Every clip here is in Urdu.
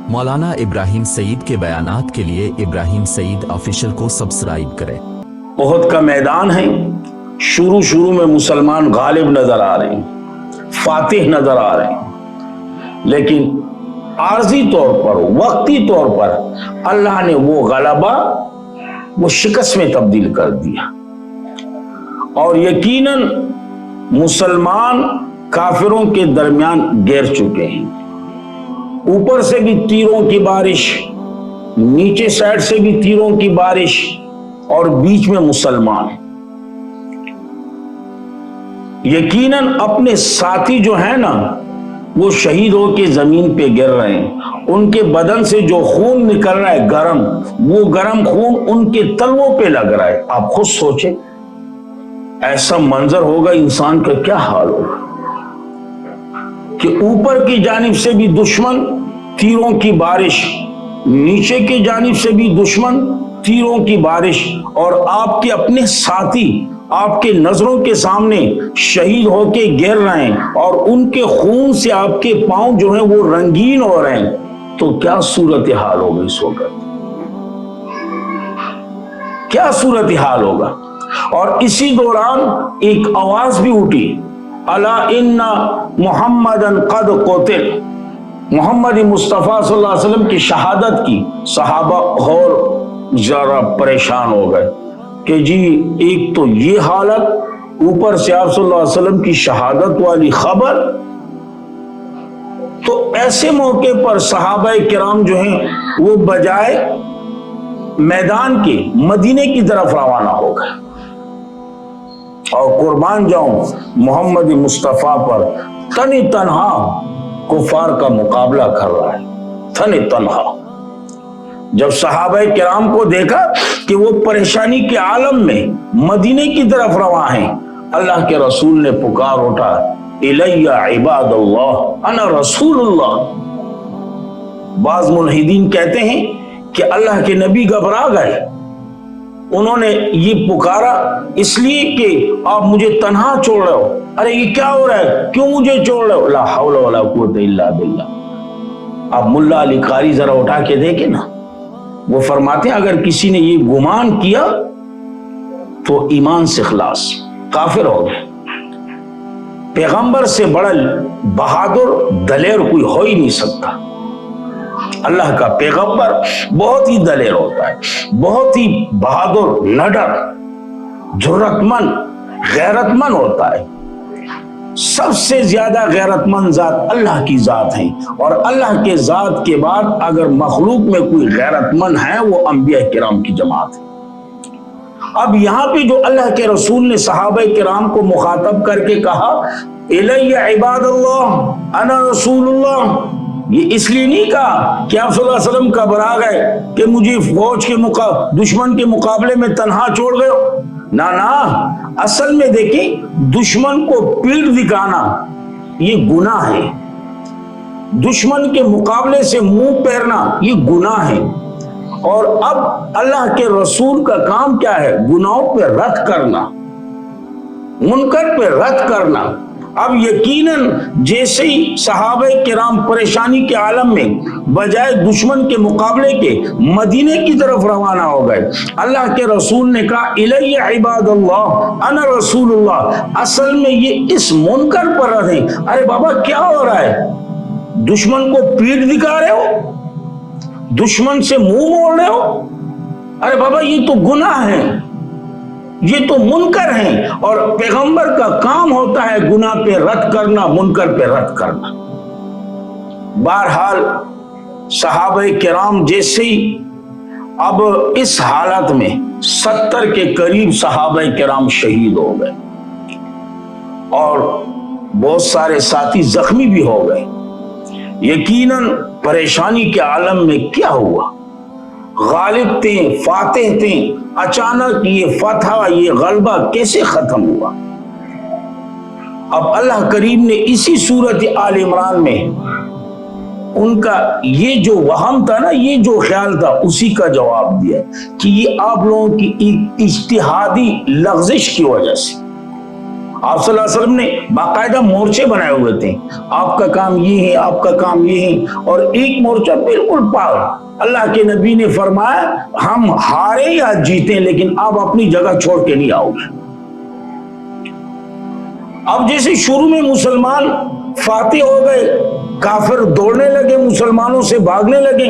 مولانا ابراہیم سعید کے بیانات کے لیے ابراہیم سعید آفیشل کو سبسکرائب کریں۔ احد کا میدان ہے، شروع میں مسلمان غالب نظر آ رہے ہیں، فاتح نظر آ رہے ہیں، لیکن عارضی طور پر، وقتی طور پر اللہ نے وہ غلبہ وہ شکست میں تبدیل کر دیا، اور یقیناً مسلمان کافروں کے درمیان گر چکے ہیں۔ اوپر سے بھی تیروں کی بارش، نیچے سائڈ سے بھی تیروں کی بارش، اور بیچ میں مسلمان۔ یقیناً اپنے ساتھی جو ہیں نا، وہ شہید ہو کے زمین پہ گر رہے ہیں، ان کے بدن سے جو خون نکل رہا ہے گرم، وہ گرم خون ان کے تلووں پہ لگ رہا ہے۔ آپ خود سوچیں، ایسا منظر ہوگا انسان کا کیا حال ہوگا کہ اوپر کی جانب سے بھی دشمن تیروں کی بارش، نیچے کی جانب سے بھی دشمن تیروں کی بارش، اور آپ کے اپنے ساتھی آپ کے نظروں کے سامنے شہید ہو کے گر رہے ہیں، اور ان کے خون سے آپ کے پاؤں جو ہیں وہ رنگین ہو رہے ہیں، تو کیا صورتحال ہوگا اس وقت؟ کیا صورتحال ہوگا؟ اور اسی دوران ایک آواز بھی اٹھی، الا ان محمدن قد قتل، محمد مصطفیٰ صلی اللہ علیہ وسلم کی شہادت کی۔ صحابہ اور ذرا پریشان ہو گئے کہ جی ایک تو یہ حالت، اوپر سے آپ صلی اللہ علیہ وسلم کی شہادت والی خبر۔ تو ایسے موقع پر صحابہ کرام جو ہیں وہ بجائے میدان کے مدینے کی طرف روانہ ہو گئے، اور قربان جاؤں محمد مصطفیٰ پر تن تنہا کفار کا مقابلہ کر رہا ہے، تن تنہا۔ جب صحابہ کرام کو دیکھا کہ وہ پریشانی کے عالم میں مدینے کی طرف رواں ہیں، اللہ کے رسول نے پکار اٹھا، الی عباد اللہ انا رسول اللہ۔ بعض ملحدین کہتے ہیں کہ اللہ کے نبی گھبرا گئے، انہوں نے یہ پکارا اس لیے کہ آپ مجھے تنہا چھوڑ رہے ہو، ارے یہ کیا ہو رہا ہے، کیوں مجھے چھوڑ رہے ہو؟ لا حول ولا قوت الا باللہ۔ آپ ملا علی قاری ذرا اٹھا کے دیکھیں نا، وہ فرماتے ہیں اگر کسی نے یہ گمان کیا تو ایمان سے خلاص، کافر ہو گئے۔ پیغمبر سے بڑا بہادر دلیر کوئی ہو ہی نہیں سکتا۔ اللہ کا پیغمبر بہت ہی دلیر ہوتا ہے، بہت ہی بہادر، نڈر، جرأت مند، غیرت مند ہوتا ہے۔ سب سے زیادہ غیرت مند ذات اللہ کی ذات ہے، اور اللہ کے ذات کے بعد اگر مخلوق میں کوئی غیرت مند ہے وہ انبیاء کرام کی جماعت ہے۔ اب یہاں پہ جو اللہ کے رسول نے صحابہ کرام کو مخاطب کر کے کہا، الی عباد اللہ انا رسول اللہ، یہ اس لیے نہیں کہا کہ آپ صلی اللہ علیہ وسلم گھبرا گئے کہ مجھے فوج کے دشمن کے مقابلے میں تنہا چھوڑ گئے ہو، نہ اصل میں دیکھیں دشمن کو پیٹھ دکھانا یہ گناہ ہے، دشمن کے مقابلے سے منہ پھیرنا یہ گناہ ہے، اور اب اللہ کے رسول کا کام کیا ہے؟ گناہوں پہ رد کرنا، منکر پہ رد کرنا۔ اب یقیناً جیسے ہی صحابہ کرام پریشانی کے عالم میں بجائے دشمن کے مقابلے کے مدینے کی طرف روانہ ہو گئے، اللہ کے رسول نے کہا الی عباد اللہ انا رسول اللہ۔ اصل میں یہ اس منکر پر رد ہے۔ ارے بابا کیا ہو رہا ہے؟ دشمن کو پیٹھ دکھا رہے ہو، دشمن سے منہ موڑ رہے ہو، ارے بابا یہ تو گناہ ہے، یہ تو منکر ہیں، اور پیغمبر کا کام ہوتا ہے گناہ پہ رد کرنا، منکر پہ رد کرنا۔ بہرحال صحابہ کرام جیسے ہی اب اس حالت میں 70 کے قریب صحابہ کرام شہید ہو گئے، اور بہت سارے ساتھی زخمی بھی ہو گئے۔ یقیناً پریشانی کے عالم میں کیا ہوا؟ غالب تھے، فاتح تھے، اچانک یہ فتح، یہ غلبہ کیسے ختم ہوا؟ اب اللہ کریم نے اسی سورت آل عمران میں ان کا یہ جو وہم تھا نا، یہ جو خیال تھا، اسی کا جواب دیا کہ یہ آپ لوگوں کی ایک اجتہادی لغزش کی وجہ سے، آپ صلی اللہ علیہ وسلم نے باقاعدہ مورچے بنائے ہوئے تھے، آپ کا کام یہ ہے، آپ کا کام یہ ہے، اور ایک مورچہ بالکل پاک۔ اللہ کے نبی نے فرمایا ہم ہارے یا جیتے لیکن آپ اپنی جگہ چھوڑ کے نہیں آؤ گے۔ اب جیسے شروع میں مسلمان فاتح ہو گئے، کافر دوڑنے لگے، مسلمانوں سے بھاگنے لگے،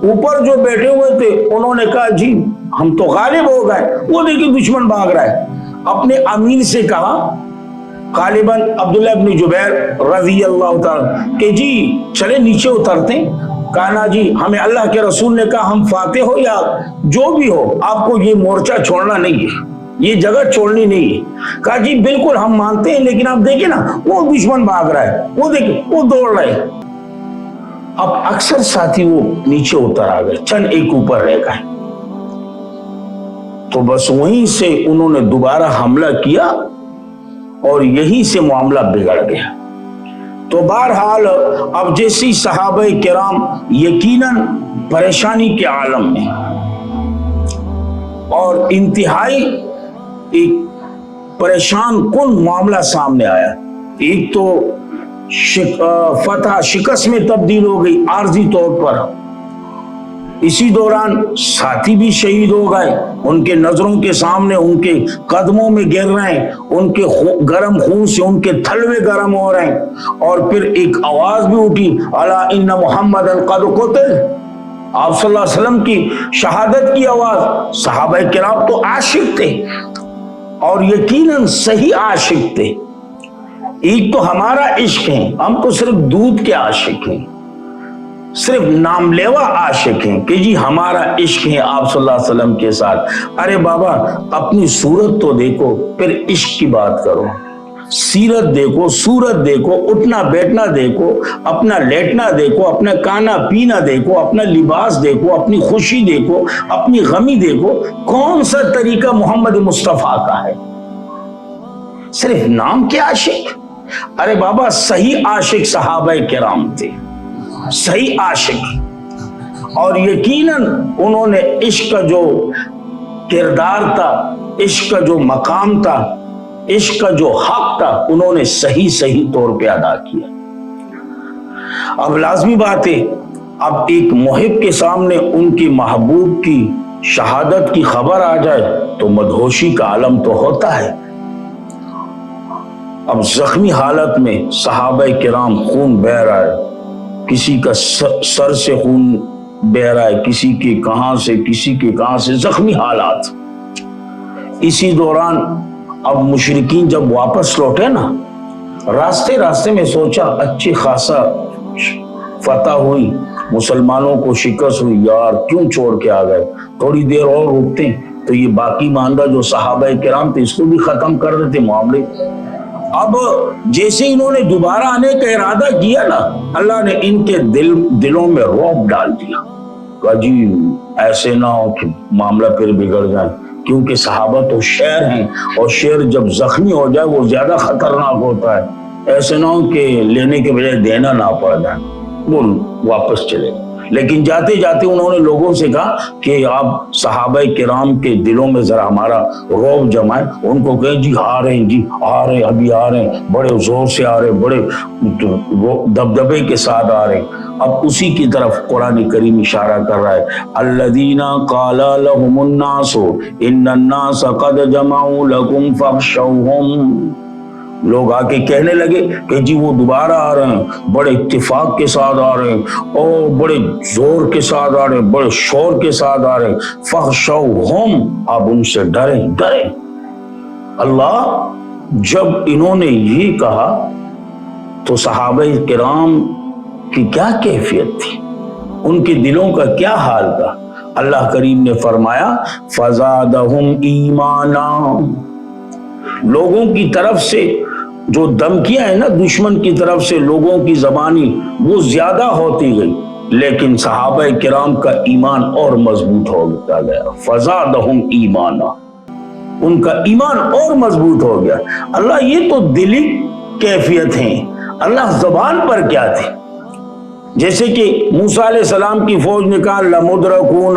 اوپر جو بیٹھے ہوئے تھے انہوں نے کہا جی ہم تو غالب ہو گئے، وہ دیکھیں دشمن بھاگ رہا ہے، اپنے امیر سے کہا، غالباً عبداللہ ابن جبیر رضی اللہ تعالی، کہ جی چلے نیچے اترتے۔ کہا نا جی ہمیں اللہ کے رسول نے کہا ہم فاتح ہو یا جو بھی ہو آپ کو یہ مورچہ چھوڑنا نہیں ہے، یہ جگہ چھوڑنی نہیں ہے۔ کہا جی بالکل ہم مانتے ہیں، لیکن آپ دیکھیں نا وہ دشمن بھاگ رہا ہے، وہ دیکھیں وہ دوڑ رہے ہیں۔ اب اکثر ساتھی وہ نیچے اتر آ گئے، چند ایک اوپر رہ گئے، تو بس وہیں سے انہوں نے دوبارہ حملہ کیا اور یہی سے معاملہ بگڑ گیا۔ تو بہرحال اب جیسی صحابہ کرام یقیناً پریشانی کے عالم میں اور انتہائی ایک پریشان کن معاملہ سامنے آیا، ایک تو فتح شکست میں تبدیل ہو گئی عارضی طور پر، اسی دوران ساتھی بھی شہید ہو گئے، ان کے نظروں کے سامنے ان کے قدموں میں گر رہے ہیں، ان کے گرم خون سے ان کے تھلوے گرم ہو رہے ہیں، اور پھر ایک آواز بھی اٹھی الا ان محمدا قد قتل، آپ صلی اللہ علیہ وسلم کی شہادت کی آواز۔ صحابہ کرام تو عاشق تھے اور یقیناً صحیح عاشق تھے، ایک تو ہمارا عشق ہے، ہم تو صرف دودھ کے عاشق ہیں، صرف نام لیوا عاشق ہیں کہ جی ہمارا عشق ہے آپ صلی اللہ علیہ وسلم کے ساتھ۔ ارے بابا اپنی صورت تو دیکھو پھر عشق کی بات کرو، سیرت دیکھو، صورت دیکھو، اٹھنا بیٹھنا دیکھو، اپنا لیٹنا دیکھو، اپنا کھانا پینا دیکھو، اپنا لباس دیکھو، اپنی خوشی دیکھو، اپنی غمی دیکھو، کون سا طریقہ محمد مصطفیٰ کا ہے؟ صرف نام کے عاشق؟ ارے بابا صحیح عاشق صحابہ کرام تھے، صحیح عاشق، اور یقیناً انہوں نے عشق کا جو کردار تھا، عشق کا جو مقام تھا، عشق کا جو حق تھا، انہوں نے صحیح طور پہ ادا کیا۔ اب لازمی بات ہے، اب ایک محب کے سامنے ان کی محبوب کی شہادت کی خبر آ جائے تو مدہوشی کا عالم تو ہوتا ہے۔ اب زخمی حالت میں صحابہ کرام خون بہہ رہا ہے، کسی کا سر سے خون بہہ رہا ہے، کسی کے کہاں سے زخمی حالات۔ اسی دوران اب مشرکین جب واپس لوٹے نا، راستے میں سوچا اچھی خاصا فتح ہوئی، مسلمانوں کو شکست ہوئی، یار کیوں چھوڑ کے آ گئے، تھوڑی دیر اور رکتے تو یہ باقی ماندہ جو صحابہ کرام تھے اس کو بھی ختم کر دیتے معاملے۔ اب جیسے انہوں نے دوبارہ آنے کا ارادہ کیا نا، اللہ نے ان کے دلوں میں رعب ڈال دیا، کہا جی ایسے نہ ہو کہ معاملہ پھر بگڑ جائے، کیونکہ صحابہ تو شیر ہیں اور شیر جب زخمی ہو جائے وہ زیادہ خطرناک ہوتا ہے، ایسے نہ ہو کہ لینے کے بجائے دینا نہ پڑ جائے، وہ واپس چلے۔ لیکن جاتے جاتے انہوں نے لوگوں سے کہا کہ آپ صحابہ کرام کے دلوں میں ذرا ہمارا رعب جمائیں، ان کو کہیں جی آ رہے ہیں، جی آ رہے ہیں، ابھی آ رہے ہیں، بڑے زور سے آ رہے ہیں، بڑے دبدبے کے ساتھ آ رہے ہیں۔ اب اسی کی طرف قرآن کریم اشارہ کر رہا ہے، الذین قال لهم الناس ان الناس قد جمعوا لكم فاخشوهم، لوگ آ کے کہنے لگے کہ جی وہ دوبارہ آ رہے ہیں، بڑے اتفاق کے ساتھ آ رہے ہیں اور بڑے زور کے ساتھ آ رہے ہیں، بڑے شور کے ساتھ آ رہے ہیں، فخشوہم، آپ ان سے ڈریں۔ اللہ جب انہوں نے یہ کہا تو صحابہ کرام کی کیا کیفیت تھی، ان کے دلوں کا کیا حال تھا؟ اللہ کریم نے فرمایا فزادہم ایمانا، لوگوں کی طرف سے جو دھمکیاں ہیں نا دشمن کی طرف سے لوگوں کی زبانی وہ زیادہ ہوتی گئی، لیکن صحابہ کرام کا ایمان اور مضبوط ہوتا گیا، فزادہم ایمانا، ان کا ایمان اور مضبوط ہو گیا۔ اللہ یہ تو دلی کیفیت ہیں، اللہ زبان پر کیا تھے؟ جیسے کہ موسیٰ علیہ السلام کی فوج نے کہا لمدرکون،